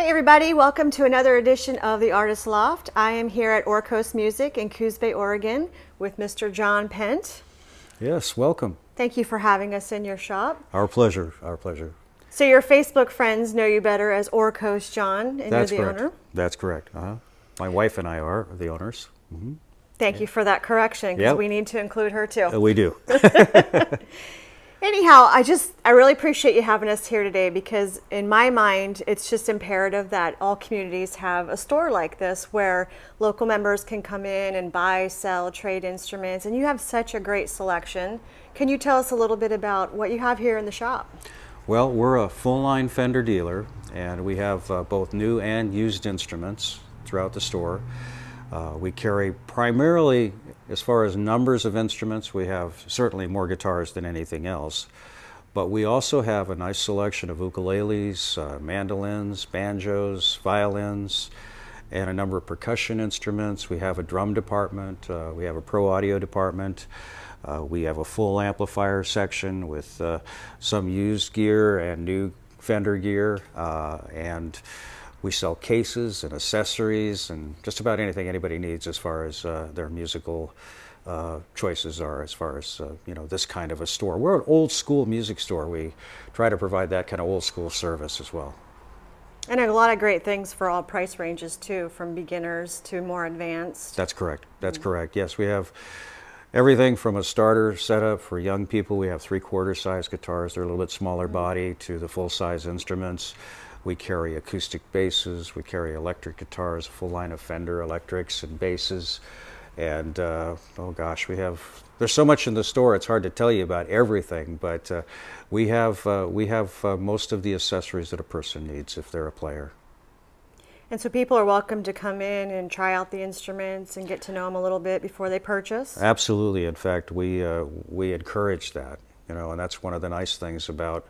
Hey everybody, welcome to another edition of the Artist Loft. I am here at Orcoast Music in Coos Bay, Oregon with Mr. John Pent. Yes, welcome. Thank you for having us in your shop. Our pleasure, our pleasure. So your Facebook friends know you better as Orcoast John, and That's you're the correct. owner? That's correct. My wife and I are the owners. Mm-hmm. Thank you for that correction, because we need to include her too. We do. Anyhow, I really appreciate you having us here today, because in my mind, it's just imperative that all communities have a store like this where local members can come in and buy, sell, trade instruments, and you have such a great selection. Can you tell us a little bit about what you have here in the shop? Well, we're a full-line Fender dealer, and we have both new and used instruments throughout the store. We carry primarily, as far as numbers of instruments, we have certainly more guitars than anything else, but we also have a nice selection of ukuleles, mandolins, banjos, violins, and a number of percussion instruments. We have a drum department, we have a pro audio department, we have a full amplifier section with some used gear and new Fender gear, and we sell cases and accessories and just about anything anybody needs as far as their musical choices are, as far as this kind of a store. We're an old school music store. We try to provide that kind of old school service as well. And a lot of great things for all price ranges too, from beginners to more advanced. That's correct. That's correct. Yes, we have everything from a starter setup for young people. We have 3/4 size guitars. They're a little bit smaller body, to the full size instruments. We carry acoustic basses, we carry electric guitars, a full line of Fender electrics and basses, and oh gosh, there's so much in the store, it's hard to tell you about everything, but we have most of the accessories that a person needs if they're a player. And so people are welcome to come in and try out the instruments and get to know them a little bit before they purchase? Absolutely. In fact, we encourage that, and that's one of the nice things about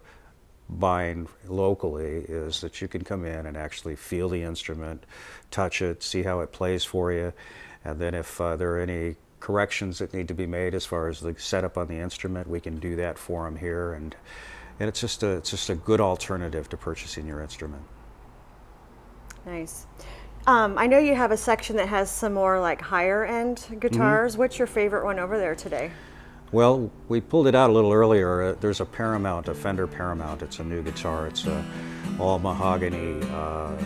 buying locally, is that you can come in and actually feel the instrument, touch it, see how it plays for you, and then if there are any corrections that need to be made as far as the setup on the instrument, we can do that for them here, and it's just a good alternative to purchasing your instrument. Nice. I know you have a section that has some more like higher end guitars. What's your favorite one over there today? Well, we pulled it out a little earlier. There's a Paramount, a Fender Paramount. It's a new guitar. It's all mahogany.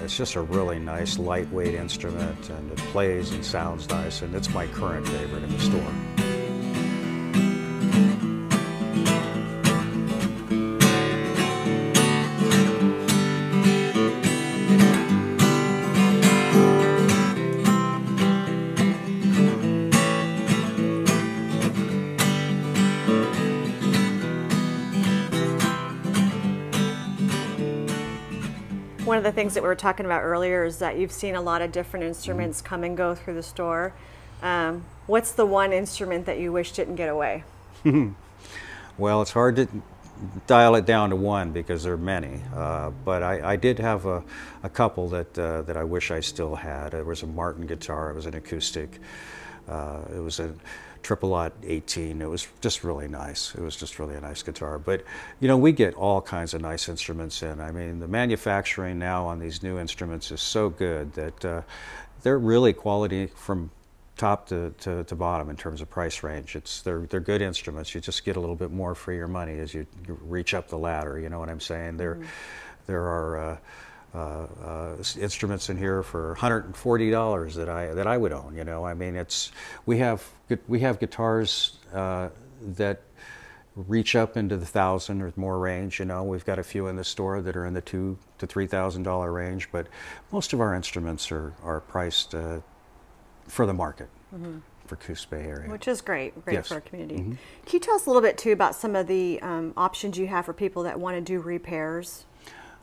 It's just a really nice, lightweight instrument, and it plays and sounds nice, and it's my current favorite in the store. One of the things that we were talking about earlier is that you've seen a lot of different instruments come and go through the store. What's the one instrument that you wish didn't get away? Well, it's hard to dial it down to one because there are many, but I did have a couple that I wish I still had. There was a Martin guitar. It was an acoustic. It was a Triple 18. It was just really nice. It was just really a nice guitar. But we get all kinds of nice instruments in. I mean, the manufacturing now on these new instruments is so good that they're really quality from top to bottom in terms of price range. They're good instruments. You just get a little bit more for your money as you reach up the ladder. You know what I'm saying? There are instruments in here for $140 that I would own. I mean, we have guitars that reach up into the $1,000 or more range. We've got a few in the store that are in the $2,000 to $3,000 range, but most of our instruments are priced for the market. For Coos Bay area. Which is great Yes. for our community. Can you tell us a little bit too about some of the options you have for people that want to do repairs?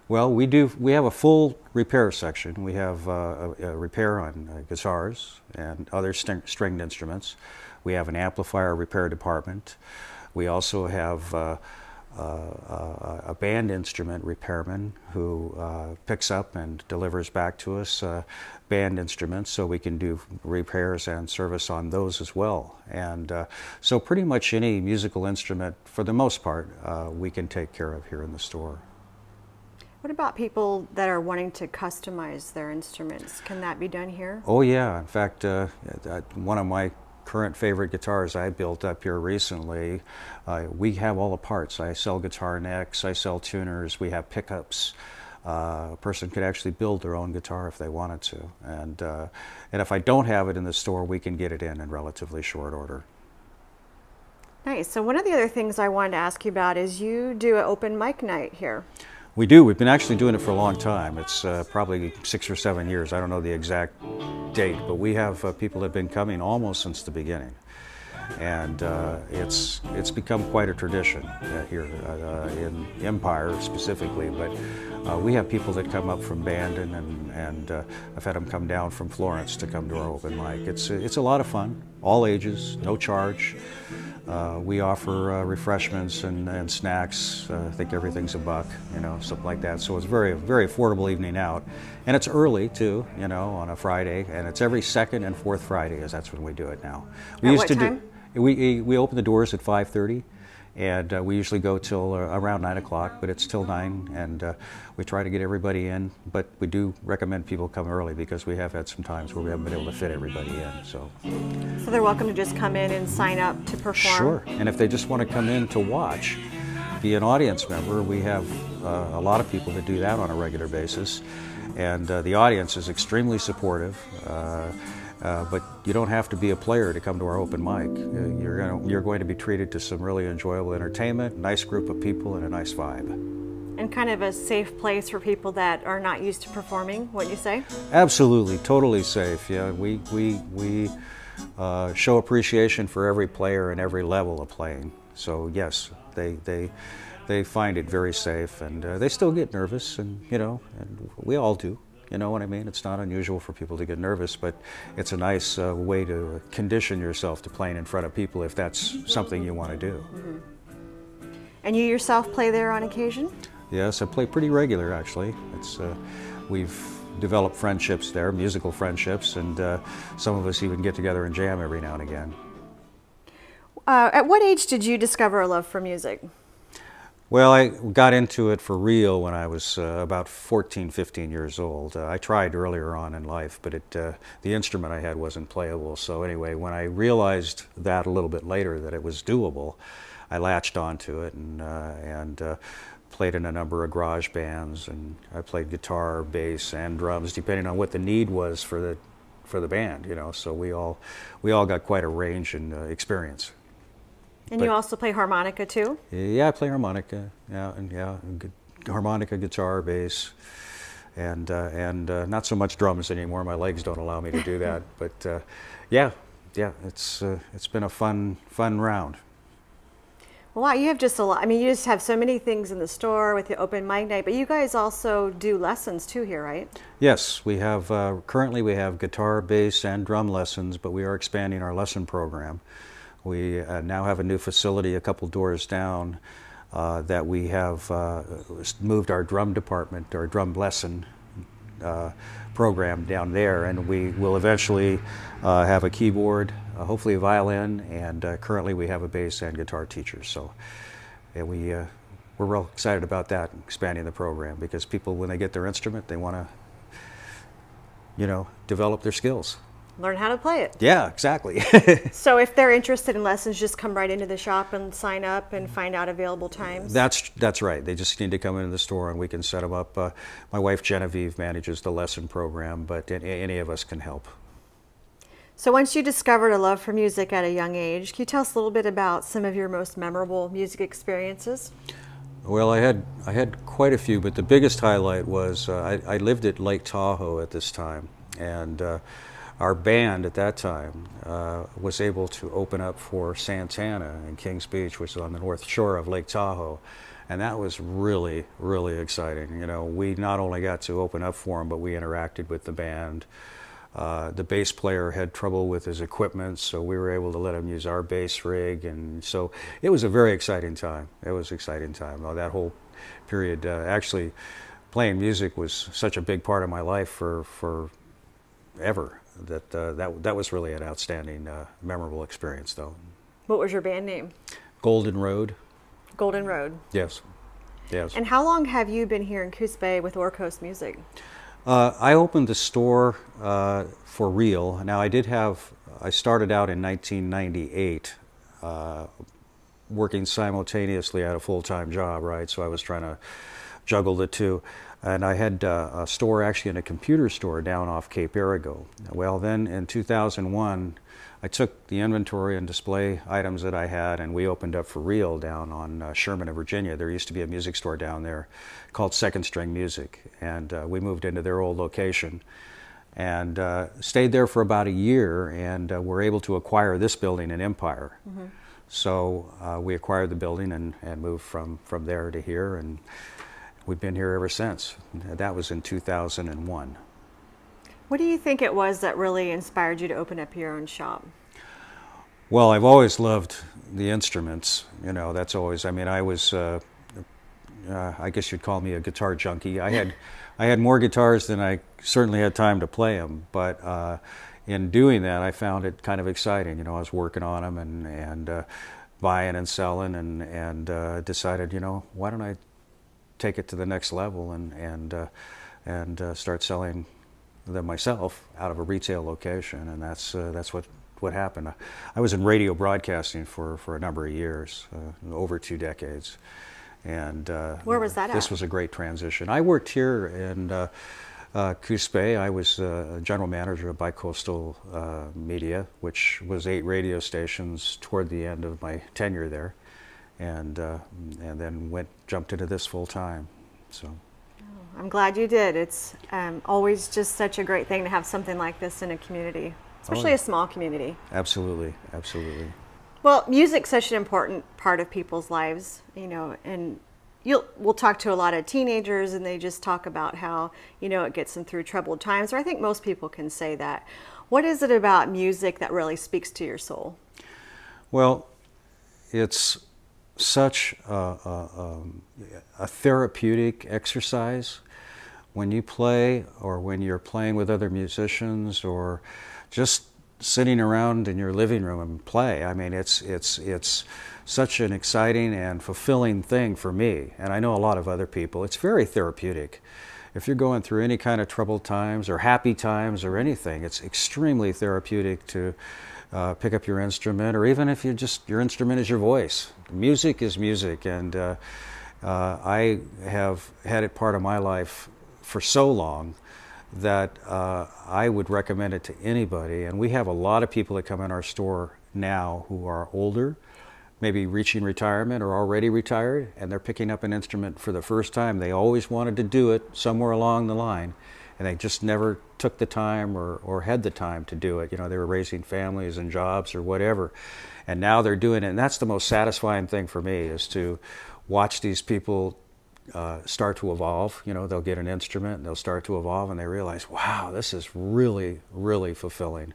Well, we have a full repair section. We have a repair on guitars and other stringed instruments. We have an amplifier repair department. We also have a band instrument repairman who picks up and delivers back to us band instruments, so we can do repairs and service on those as well. And so pretty much any musical instrument, for the most part, we can take care of here in the store. What about people that are wanting to customize their instruments? Can that be done here? Oh yeah, in fact, one of my current favorite guitars I built up here recently, we have all the parts. I sell guitar necks, I sell tuners, we have pickups. A person could actually build their own guitar if they wanted to. And if I don't have it in the store, we can get it in relatively short order. Nice. So one of the other things I wanted to ask you about is you do an open mic night here. We do. We've been actually doing it for a long time. It's probably 6 or 7 years. I don't know the exact date, but we have people that have been coming almost since the beginning. And it's become quite a tradition here in Empire specifically. But we have people that come up from Bandon, and I've had them come down from Florence to come to our open mic. It's a lot of fun, all ages, no charge. We offer refreshments and snacks. I think everything's $1, you know, something like that. So it's very, very affordable evening out, and it's early too, you know, on a Friday, and it's every second and fourth Friday, as that's when we do it now. We At used what to time? We open the doors at 5:30, and we usually go till around 9 o'clock, but it's till 9, and we try to get everybody in. But we do recommend people come early because we have had some times where we haven't been able to fit everybody in. So they're welcome to just come in and sign up to perform? Sure, and if they just want to come in to watch, be an audience member, we have a lot of people that do that on a regular basis, and the audience is extremely supportive. But you don't have to be a player to come to our open mic. You're going to be treated to some really enjoyable entertainment, nice group of people, and a nice vibe. And kind of a safe place for people that are not used to performing, wouldn't you say? Absolutely, totally safe. Yeah, we show appreciation for every player and every level of playing. So yes, they find it very safe, and they still get nervous, and you know, and we all do. You know what I mean? It's not unusual for people to get nervous, but it's a nice way to condition yourself to playing in front of people if that's something you want to do. Mm-hmm. And you yourself play there on occasion? Yes, I play pretty regular actually. We've developed friendships there, musical friendships, and some of us even get together and jam every now and again. At what age did you discover a love for music? Well, I got into it for real when I was about 14, 15 years old. I tried earlier on in life, but the instrument I had wasn't playable. So anyway, when I realized that a little bit later, that it was doable, I latched onto it and played in a number of garage bands. And I played guitar, bass, and drums, depending on what the need was for the band. You know, so we all got quite a range and experience. And you also play harmonica too? Yeah, I play harmonica. Yeah, harmonica, guitar, bass, and not so much drums anymore. My legs don't allow me to do that. But yeah, it's been a fun round. Well, wow, you have just a lot. I mean, you just have so many things in the store with the open mic night. But you guys also do lessons too here, right? Yes, we have. Currently, we have guitar, bass, and drum lessons, but we are expanding our lesson program. We now have a new facility a couple doors down that we have moved our drum department, our drum lesson program down there, and we will eventually have a keyboard, hopefully a violin, and currently we have a bass and guitar teacher. So we're real excited about that, expanding the program, because people, when they get their instrument, they want to, you know, develop their skills. Learn how to play it. Yeah, exactly. So if they're interested in lessons, just come right into the shop and sign up and find out available times? That's right. They just need to come into the store and we can set them up. My wife Genevieve manages the lesson program, but any of us can help. So once you discovered a love for music at a young age, can you tell us a little bit about some of your most memorable music experiences? Well, I had quite a few, but the biggest highlight was I lived at Lake Tahoe at this time, and our band at that time was able to open up for Santana in Kings Beach, which is on the north shore of Lake Tahoe, and that was really, really exciting. You know, we not only got to open up for him, but we interacted with the band. The bass player had trouble with his equipment, so we were able to let him use our bass rig, and so it was a very exciting time. It was an exciting time. That whole period, actually, playing music was such a big part of my life for ever. That was really an outstanding, memorable experience, though. What was your band name? Golden Road. Golden Road. Yes. Yes. And how long have you been here in Coos Bay with Orcoast Music? I opened the store for real. Now I started out in 1998 working simultaneously at a full-time job, right? So I was trying to juggle the two. And I had a store, actually in a computer store down off Cape Arago. Well, then in 2001, I took the inventory and display items that I had, and we opened up for real down on Sherman in Virginia. There used to be a music store down there called Second String Music, and we moved into their old location and stayed there for about a year, and were able to acquire this building in Empire. Mm-hmm. So we acquired the building and moved from there to here, and we've been here ever since. That was in 2001. What do you think it was that really inspired you to open up your own shop? Well, I've always loved the instruments. You know, that's always, I mean, I was, I guess you'd call me a guitar junkie. I had more guitars than I certainly had time to play them, but in doing that, I found it kind of exciting. You know, I was working on them and buying and selling, and decided, you know, why don't I take it to the next level and start selling them myself out of a retail location, and that's what happened. I was in radio broadcasting for a number of years, over 2 decades, and where was that at? This was a great transition. I worked here in Coos Bay. I was general manager of Bicoastal Media, which was 8 radio stations toward the end of my tenure there, and then jumped into this full time. So. I'm glad you did. It's always just such a great thing to have something like this in a community, especially a small community. Absolutely, absolutely. Well, music's such an important part of people's lives, you know, and we'll talk to a lot of teenagers, and they just talk about how, you know, it gets them through troubled times, or I think most people can say that. What is it about music that really speaks to your soul? Well, it's such a therapeutic exercise. When you play, or when you're playing with other musicians, or just sitting around in your living room and play, I mean, it's such an exciting and fulfilling thing for me, and I know a lot of other people. It's very therapeutic. If you're going through any kind of troubled times or happy times or anything, it's extremely therapeutic to pick up your instrument, or even if your instrument is your voice. Music is music, and I have had it part of my life for so long that I would recommend it to anybody. And we have a lot of people that come in our store now who are older, maybe reaching retirement or already retired, and they're picking up an instrument for the first time. They always wanted to do it somewhere along the line, and they just never took the time or had the time to do it. You know, they were raising families and jobs or whatever, and now they're doing it. And that's the most satisfying thing for me, is to watch these people start to evolve. You know, they'll get an instrument and they'll start to evolve, and they realize, wow, this is really, really fulfilling.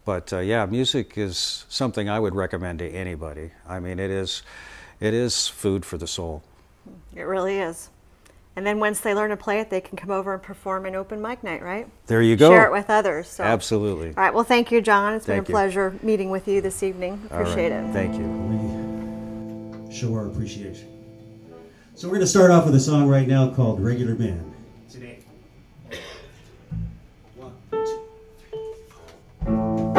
But yeah, music is something I would recommend to anybody. I mean, it is food for the soul. It really is. And then once they learn to play it, they can come over and perform an open mic night, right? There you go. Share it with others. So. Absolutely. All right. Well, thank you, John. It's been a Thank you. pleasure meeting with you this evening. Appreciate it. Thank you. We show our appreciation. So we're going to start off with a song right now called Regular Man. Today. 1, 2, 3, 4.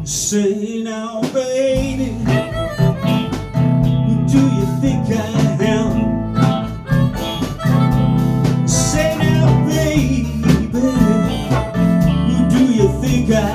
Say now, baby, who do you think I am? Say now, baby, who do you think I